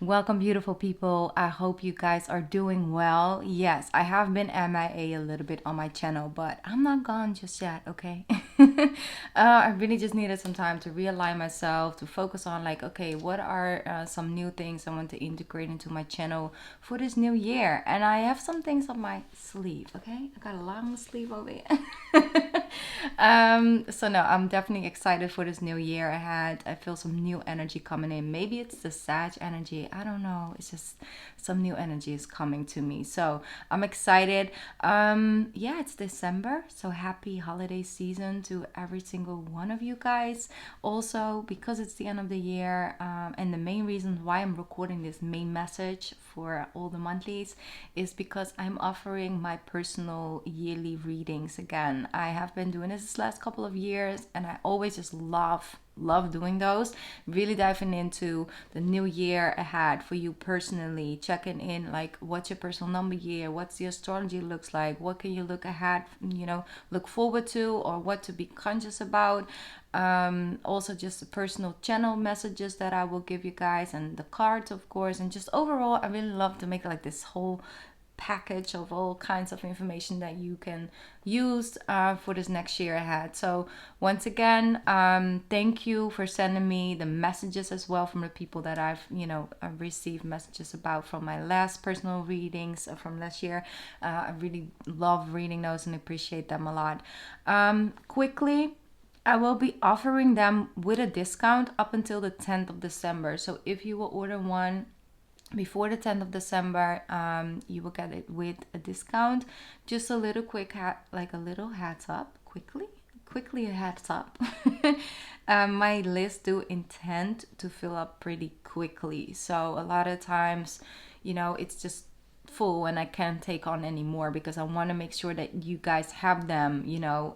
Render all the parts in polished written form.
Welcome, beautiful people. I hope you guys are doing well. Yes, I have been MIA a little bit on my channel, but I'm not gone just yet, okay? I really just needed some time to realign myself, to focus on, like, okay, what are some new things I want to integrate into my channel for this new year? And I have some things up my sleeve, okay? I got a long sleeve over here. So no, I'm definitely excited for this new year ahead. I feel some new energy coming in. Maybe it's the Sag energy. I don't know. It's just some new energy is coming to me. So I'm excited. Yeah, it's December. So happy holiday season to every single one of you guys. Also, because it's the end of the year, and the main reason why I'm recording this main message for all the monthlies is because I'm offering my personal yearly readings again. I have been doing this last couple of years and I always just love doing those, really diving into the new year ahead for you personally, checking in like what's your personal number year, what's the astrology looks like, what can you look ahead, look forward to, or what to be conscious about. Also just the personal channel messages that I will give you guys, and the cards of course, and just overall I really love to make like this whole package of all kinds of information that you can use for this next year ahead. So once again, thank you for sending me the messages as well from the people that I've received messages about from my last personal readings from last year. I really love reading those and appreciate them a lot. Quickly, I will be offering them with a discount up until the 10th of December. So if you will order one before the 10th of December, you will get it with a discount. Just a little like a little heads up, quickly a heads up. My list do intend to fill up pretty quickly. So a lot of times, it's just full and I can't take on any more because I want to make sure that you guys have them,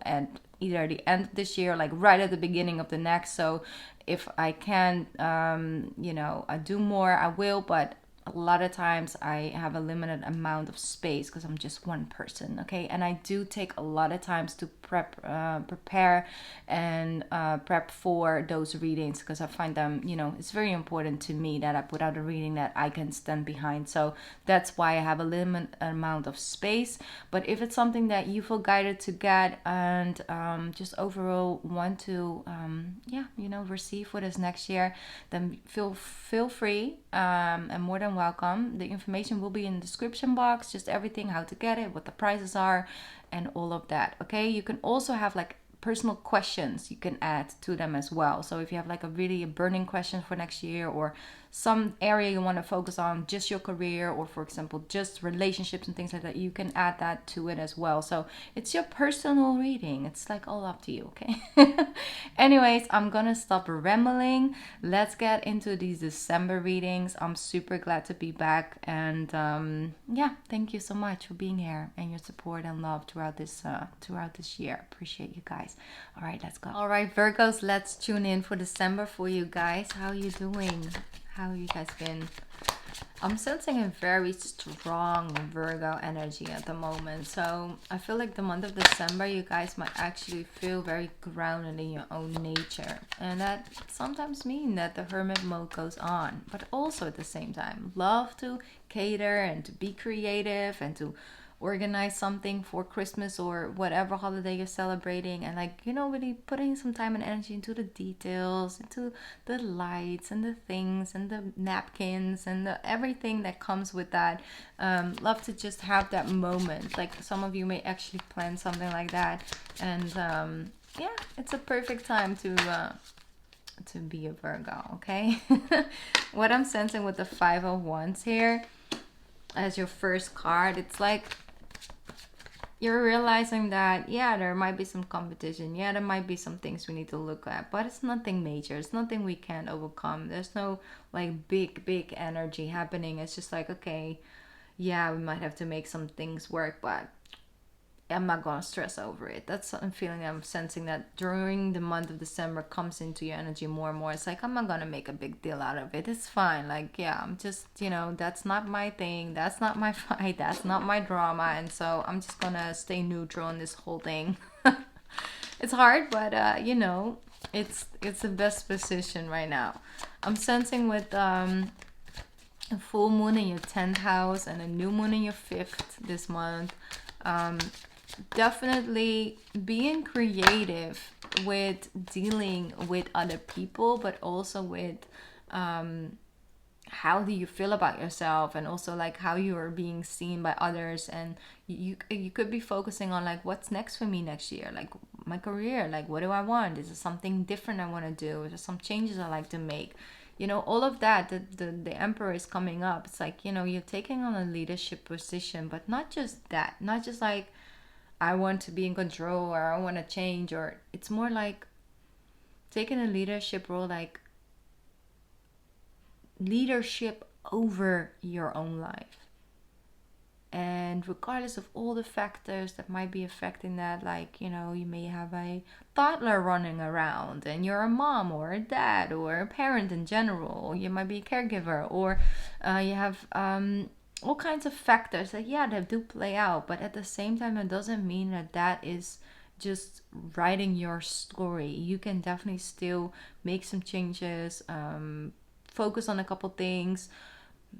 at either the end of this year, like right at the beginning of the next. So if I can, I do more, I will, but a lot of times I have a limited amount of space because I'm just one person, okay? And I do take a lot of times to prepare and prep for those readings because I find them, it's very important to me that I put out a reading that I can stand behind. So that's why I have a limited amount of space. But if it's something that you feel guided to get and just overall want to, receive for this next year, then feel free, and more than welcome. The information will be in the description box, just everything, how to get it, what the prices are, and all of that. Okay, you can also have like personal questions you can add to them as well. So if you have like a burning question for next year, or some area you want to focus on, just your career, or for example just relationships and things like that, you can add that to it as well. So it's your personal reading, it's like all up to you, okay? Anyways, I'm gonna stop rambling. Let's get into these December readings. I'm super glad to be back, and thank you so much for being here and your support and love throughout this year. Appreciate you guys. All right, let's go. All right, Virgos, let's tune in for December for you guys. How are you doing? How have you guys been? I'm sensing a very strong Virgo energy at the moment. So I feel like the month of December, you guys might actually feel very grounded in your own nature. And that sometimes means that the hermit mode goes on. But also at the same time, love to cater and to be creative and to organize something for Christmas or whatever holiday you're celebrating, and like, really putting some time and energy into the details, into the lights and the things and the napkins and everything that comes with that. Love to just have that moment. Like some of you may actually plan something like that, and it's a perfect time to be a Virgo, okay? What I'm sensing with the Five of Wands here as your first card, it's like you're realizing that, yeah, there might be some competition. Yeah, there might be some things we need to look at, but it's nothing major. It's nothing we can't overcome. There's no like big energy happening. It's just like, okay, yeah, we might have to make some things work, but I'm not gonna stress over it. That's a feeling I'm sensing that during the month of December comes into your energy more and more. It's like, I'm not gonna make a big deal out of it. It's fine. Like, yeah, I'm just, that's not my thing. That's not my fight. That's not my drama. And so I'm just gonna stay neutral in this whole thing. It's hard, but it's the best position right now. I'm sensing with a full moon in your 10th house and a new moon in your 5th this month. Definitely being creative with dealing with other people, but also with how do you feel about yourself, and also like how you are being seen by others. And you could be focusing on like, what's next for me next year, like my career, like what do I want, is there something different I want to do, is there some changes I like to make, all of that. The emperor is coming up. It's like, you're taking on a leadership position, but not just that, not just like I want to be in control or I want to change, or it's more like taking a leadership role, like leadership over your own life. And regardless of all the factors that might be affecting that, like, you may have a toddler running around and you're a mom or a dad or a parent in general, or you might be a caregiver, or you have all kinds of factors that, yeah, that do play out. But at the same time, it doesn't mean that that is just writing your story. You can definitely still make some changes, focus on a couple things,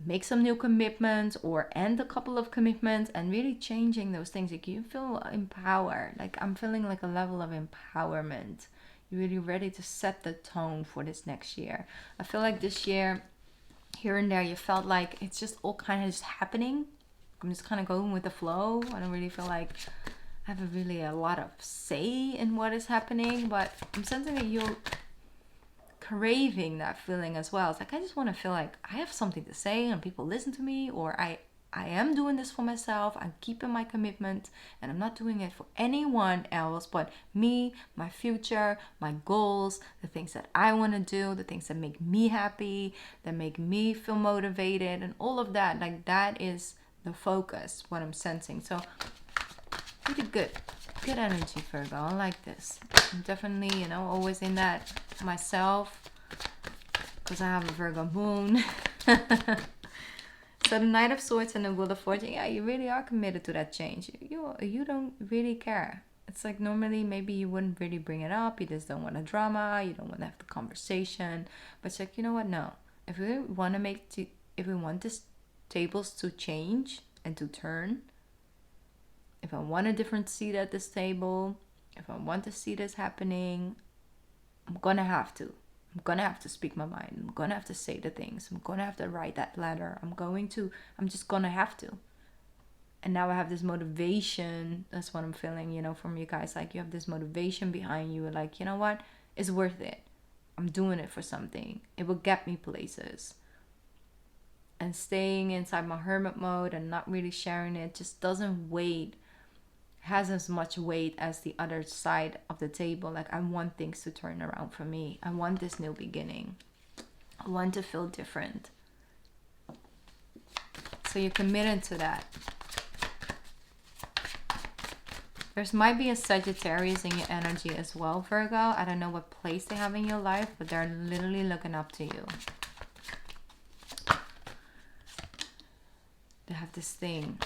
make some new commitments or end a couple of commitments, and really changing those things. Like, you feel empowered. Like, I'm feeling like a level of empowerment. You're really ready to set the tone for this next year. I feel like this year, here and there, you felt like it's just all kind of just happening. I'm just kind of going with the flow. I don't really feel like I have a lot of say in what is happening, but I'm sensing that you're craving that feeling as well. It's like, I just want to feel like I have something to say and people listen to me, or I am doing this for myself. I'm keeping my commitment and I'm not doing it for anyone else but me, my future, my goals, the things that I want to do, the things that make me happy, that make me feel motivated, and all of that. Like, that is the focus, what I'm sensing. So pretty good energy, Virgo. I like this. I'm definitely, always in that myself, because I have a Virgo moon. So the Knight of Swords and the Wheel of Fortune, yeah, you really are committed to that change. You don't really care. It's like, normally maybe you wouldn't really bring it up. You just don't want a drama. You don't want to have the conversation. But it's like, you know what? No. If we want this tables to change and to turn, if I want a different seat at this table, if I want to see this happening, I'm gonna have to. I'm gonna have to speak my mind. I'm gonna have to say the things. I'm gonna have to write that letter. I'm just gonna have to. And now I have this motivation. That's what I'm feeling, from you guys. Like, you have this motivation behind you. Like, you know what? It's worth it. I'm doing it for something. It will get me places. And staying inside my hermit mode and not really sharing it just has as much weight as the other side of the table. Like, I want things to turn around for me. I want this new beginning. I want to feel different. So you're committed to that. There might be a Sagittarius in your energy as well, Virgo. I don't know what place they have in your life, but they're literally looking up to you. They have this thing.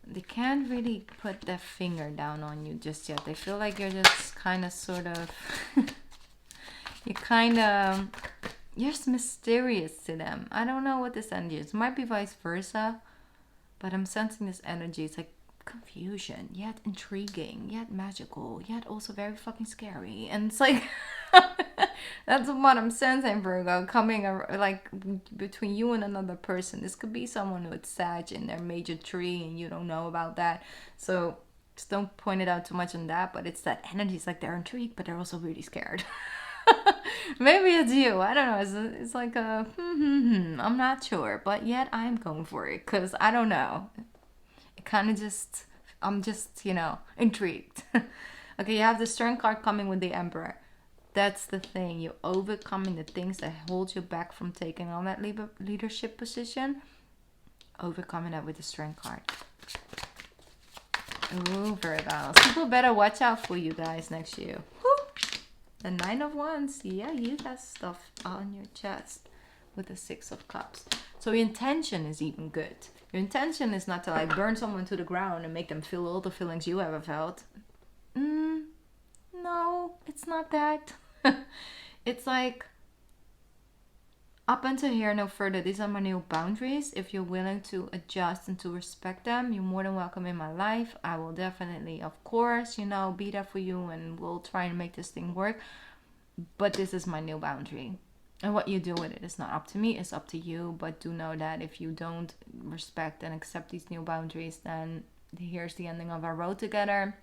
They can't really put their finger down on you just yet. They feel like you're just kind of sort of... you're just mysterious to them. I don't know what this energy is. It might be vice versa. But I'm sensing this energy. It's like confusion, yet intriguing, yet magical, yet also very fucking scary. And it's like... That's what I'm sensing, Virgo, coming like between you and another person. This could be someone with Sag in their major tree and you don't know about that. So just don't point it out too much on that. But it's that energy. It's like they're intrigued, but they're also really scared. Maybe it's you. I don't know. It's like a I'm not sure. But yet I'm going for it because I don't know. It kind of just... I'm just, intrigued. Okay, you have the Strength card coming with the Emperor. That's the thing. You're overcoming the things that hold you back from taking on that leadership position. Overcoming that with the Strength card. Ooh, Virgo. People better watch out for you guys next year. Woo! The Nine of Wands. Yeah, you got stuff on your chest with the Six of Cups. So your intention is even good. Your intention is not to like burn someone to the ground and make them feel all the feelings you ever felt. No, it's not that. It's like, Up until here, no further. These are my new boundaries. If you're willing to adjust and to respect them, you're more than welcome in my life. I will definitely, of course, you know, be there for you, and we'll try and make this thing work. But this is my new boundary. And what you do with it is not up to me, it's up to you. But do know that if you don't respect and accept these new boundaries, then here's the ending of our road together.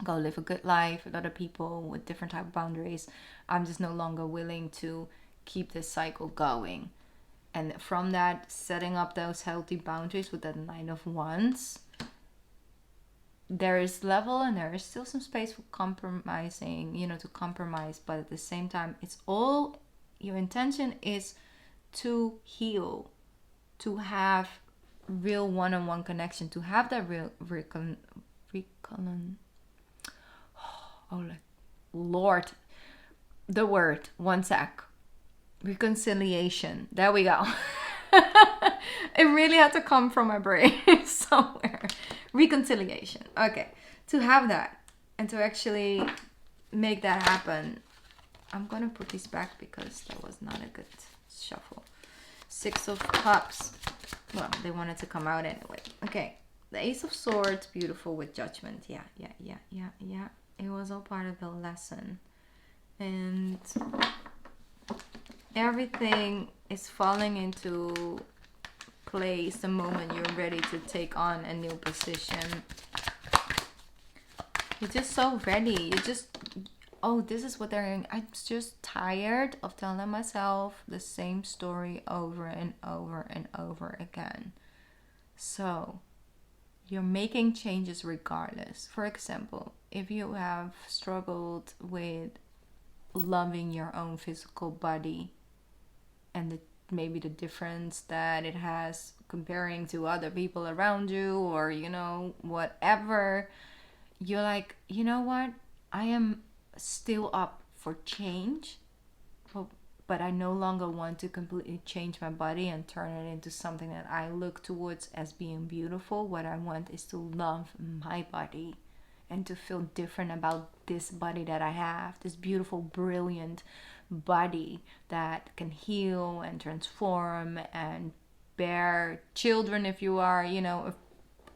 Go live a good life with other people with different type of boundaries. I'm just no longer willing to keep this cycle going. And from that, setting up those healthy boundaries with that Nine of Wands, there is level and there is still some space for compromising, you know, to compromise. But at the same time, it's all, your intention is to heal, to have real one-on-one connection, to have that real oh Lord, the word, one sec, reconciliation, there we go. It really had to come from my brain somewhere. Reconciliation, okay, to have that and to actually make that happen. I'm gonna put these back because that was not a good shuffle. Six of Cups, well, they wanted to come out anyway. Okay, the Ace of Swords, beautiful, with Judgment. Yeah. It was all part of the lesson. And everything is falling into place the moment you're ready to take on a new position. You're just so ready. You just, oh, this is what they're, I'm just tired of telling myself the same story over and over and over again. So you're making changes regardless. For example, if you have struggled with loving your own physical body and maybe the difference that it has comparing to other people around you, or, you know, whatever, you're like, you know what? I am still up for change, but I no longer want to completely change my body and turn it into something that I look towards as being beautiful. What I want is to love my body and to feel different about this body that I have, this beautiful, brilliant body that can heal and transform and bear children if you are, you know,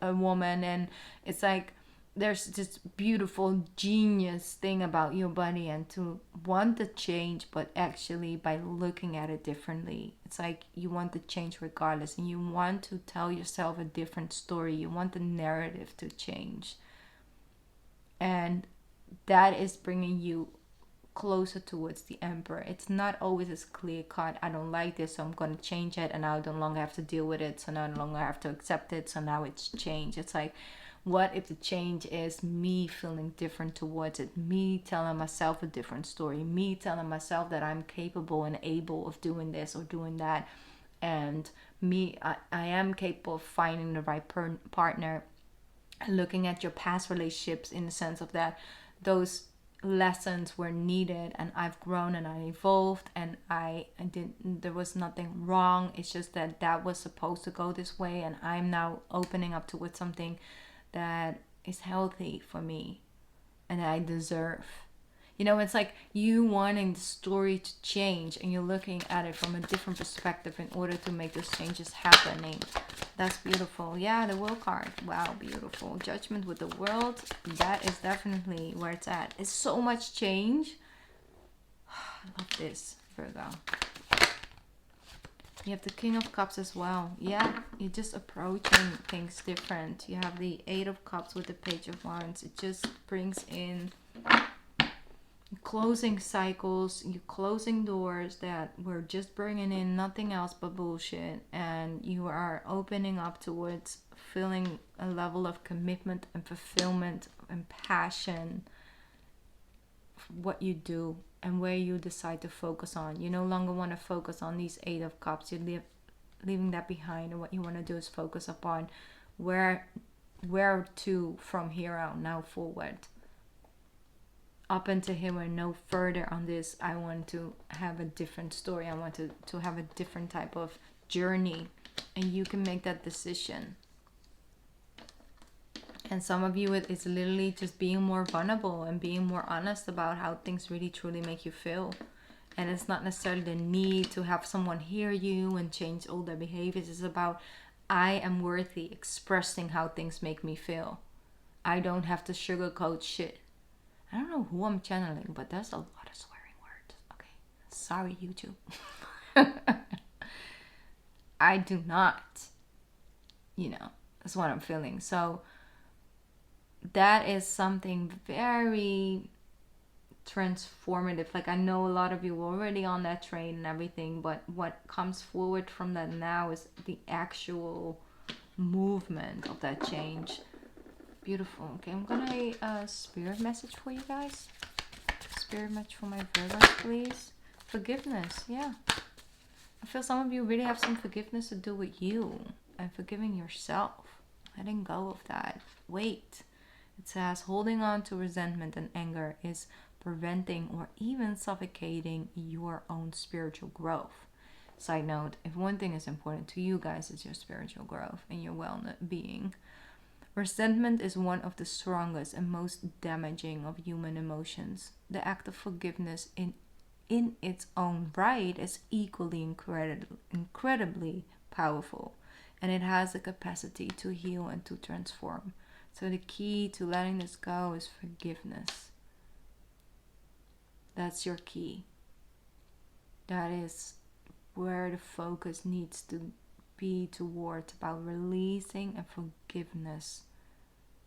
a woman. And it's like, there's this beautiful genius thing about your body, and to want the change, but actually by looking at it differently. It's like you want the change regardless, and you want to tell yourself a different story. You want the narrative to change, and that is bringing you closer towards the Emperor. It's not always as clear cut. I don't like this, so I'm going to change it, and now I no longer have to deal with it, so now I no longer have to accept it, so now it's changed. It's like, what if the change is me feeling different towards it, me telling myself a different story, me telling myself that I'm capable and able of doing this or doing that, and I am capable of finding the right partner. Looking at your past relationships in the sense of that those lessons were needed, and I've grown and I evolved, and there was nothing wrong. It's just that was supposed to go this way, and I'm now opening up towards something that is healthy for me and that I deserve. You know, it's like you wanting the story to change, and you're looking at it from a different perspective in order to make those changes happening. That's beautiful. Yeah, the World card. Wow, beautiful. Judgment with the World. That is definitely where it's at. It's so much change. I love this, Virgo. You have the King of Cups as well. Yeah, you're just approaching things different. You have the Eight of Cups with the Page of Wands. It just brings in closing cycles, you closing doors that were just bringing in nothing else but bullshit, and you are opening up towards feeling a level of commitment and fulfillment and passion for what you do and where you decide to focus on. You no longer want to focus on these Eight of Cups. You're leaving that behind, and what you want to do is focus upon where to from here out now forward. Up until here and no further on this, I want to have a different story. I want to have a different type of journey, and you can make that decision. And some of you, it's literally just being more vulnerable and being more honest about how things really truly make you feel. And it's not necessarily the need to have someone hear you and change all their behaviors. It's about, I am worthy expressing how things make me feel. I don't have to sugarcoat shit. I don't know who I'm channeling, but there's a lot of swearing words. Okay. Sorry, YouTube. I do not. That's what I'm feeling. So that is something very transformative. Like, I know a lot of you are already on that train and everything, but what comes forward from that now is the actual movement of that change. Beautiful. Okay, I'm gonna spirit message for you guys. Spirit message for my Virgos, please. Forgiveness. Yeah, I feel some of you really have some forgiveness to do with you and forgiving yourself, letting go of that weight. It says holding on to resentment and anger is preventing or even suffocating your own spiritual growth. Side note, if one thing is important to you guys, it's your spiritual growth and your well-being. Resentment is one of the strongest and most damaging of human emotions. The act of forgiveness in its own right is equally incredibly powerful, and it has the capacity to heal and to transform. So the key to letting this go is forgiveness. That's your key. That is where the focus needs to be towards, about releasing and forgiveness.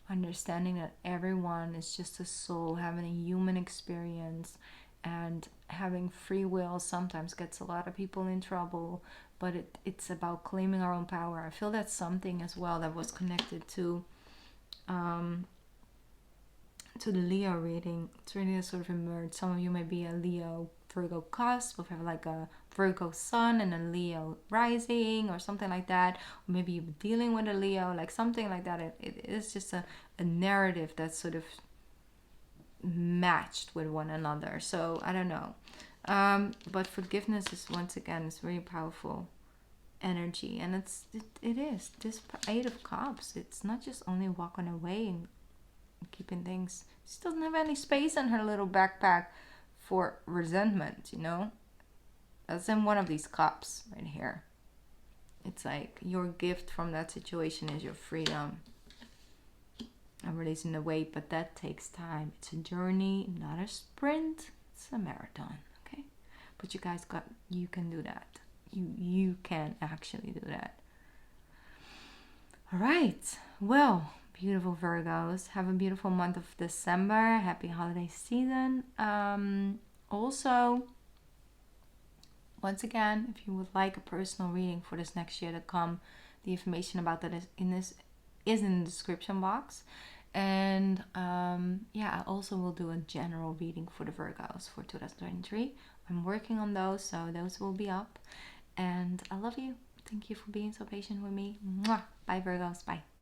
Understanding that everyone is just a soul having a human experience, and having free will sometimes gets a lot of people in trouble, but it's about claiming our own power. I feel that's something as well that was connected to the Leo reading. It's really sort of emerged. Some of you may be a Leo Virgo cusp, or have like a Virgo sun and a Leo rising or something like that. Or maybe you're dealing with a Leo, like something like that. It is just a narrative that's sort of matched with one another. So I don't know. But forgiveness is, once again, it's very powerful energy. And it is. This Eight of Cups, it's not just only walking away and keeping things. She doesn't have any space in her little backpack for resentment, That's in one of these cups right here. It's like your gift from that situation is your freedom. I'm releasing the weight, but that takes time. It's a journey, not a sprint. It's a marathon, okay? But you can do that. You can actually do that. All right. Well, beautiful Virgos, have a beautiful month of December. Happy holiday season. Also, once again, if you would like a personal reading for this next year to come, the information about that is in the description box. And I also will do a general reading for the Virgos for 2023. I'm working on those, so those will be up. And I love you. Thank you for being so patient with me. Mwah. Bye, Virgos. Bye.